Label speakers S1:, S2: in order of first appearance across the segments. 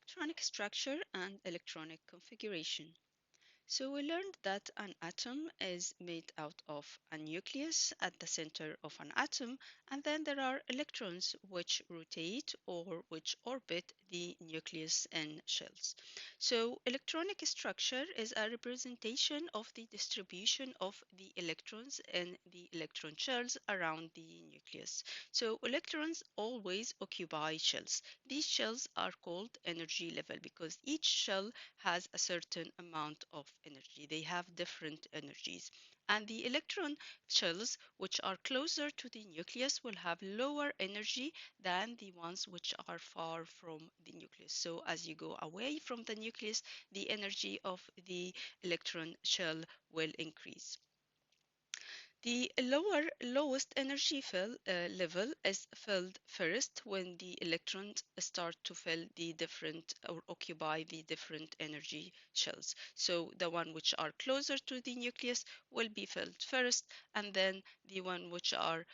S1: Electronic structure and electronic configuration. So we learned that an atom is made out of a nucleus at the center of an atom, and then there are electrons which rotate or which orbit the nucleus in shells. So electronic structure is a representation of the distribution of the electrons in the electron shells around the nucleus. So electrons always occupy shells. These shells are called energy level because each shell has a certain amount of energy. They have different energies. And the electron shells, which are closer to the nucleus, will have lower energy than the ones which are far from the nucleus. So as you go away from the nucleus, the energy of the electron shell will increase. The lowest energy level is filled first when the electrons start to fill the different or occupy the different energy shells. So the one which are closer to the nucleus will be filled first, and then the one which are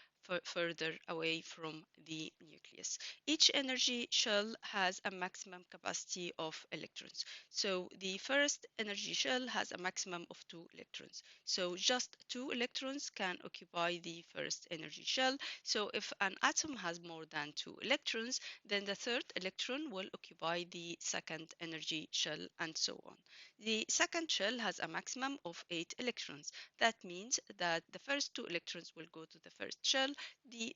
S1: further away from the nucleus. Each energy shell has a maximum capacity of electrons. So the first energy shell has a maximum of 2 electrons. So just 2 electrons can occupy the first energy shell. So if an atom has more than 2 electrons, then the third electron will occupy the second energy shell, and so on. The second shell has a maximum of 8 electrons. That means that the first 2 electrons will go to the first shell, the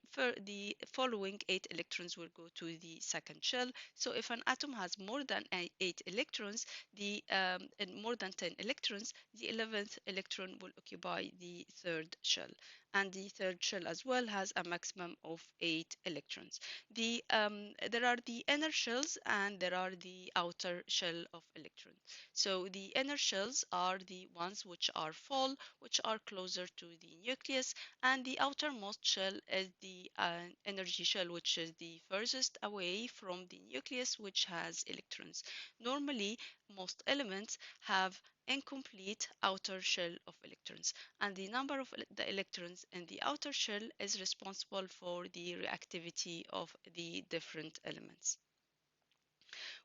S1: following 8 electrons will go to the second shell. So if an atom has more than 8 electrons, and more than 10 electrons, the 11th electron will occupy the third shell. And the third shell as well has a maximum of 8 electrons. There are the inner shells and there are the outer shell of electrons. So the inner shells are the ones which are full, which are closer to the nucleus, and the outermost shell is the energy shell, which is the furthest away from the nucleus, which has electrons. Normally, most elements have incomplete outer shell of electrons, and the number of the electrons in the outer shell is responsible for the reactivity of the different elements.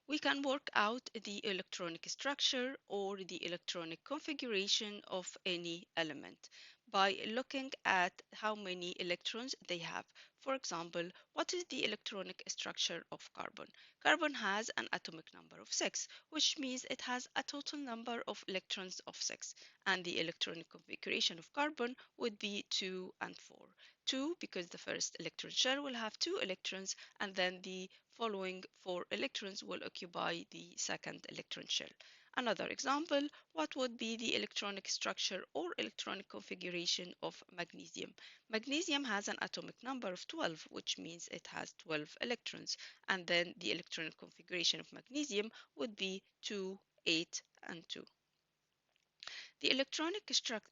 S1: We can work out the electronic structure or the electronic configuration of any element by looking at how many electrons they have. For example, what is the electronic structure of carbon? Carbon has an atomic number of 6, which means it has a total number of electrons of 6. And the electronic configuration of carbon would be 2 and 4. 2 because the first electron shell will have 2 electrons, and then the following 4 electrons will occupy the second electron shell. Another example, what would be the electronic structure or electronic configuration of magnesium? Magnesium has an atomic number of 12, which means it has 12 electrons, and then the electronic configuration of magnesium would be 2, 8, and 2. The electronic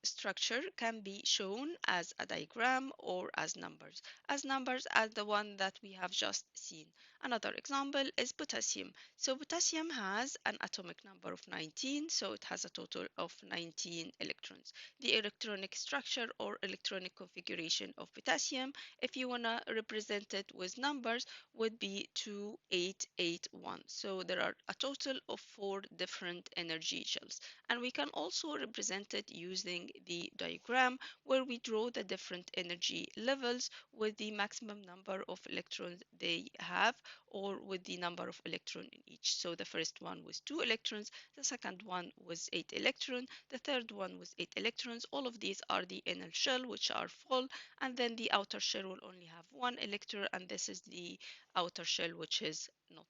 S1: structure can be shown as a diagram or as numbers. As the one that we have just seen. Another example is potassium. So potassium has an atomic number of 19, so it has a total of 19 electrons. The electronic structure or electronic configuration of potassium, if you want to represent it with numbers, would be 2881. So there are a total of 4 different energy shells. And we can also represent it using the diagram where we draw the different energy levels with the maximum number of electrons they have, or with the number of electrons in each. So the first one was 2 electrons, the second one was 8 electrons, the third one was 8 electrons. All of these are the inner shell, which are full, and then the outer shell will only have 1 electron, and this is the outer shell, which is not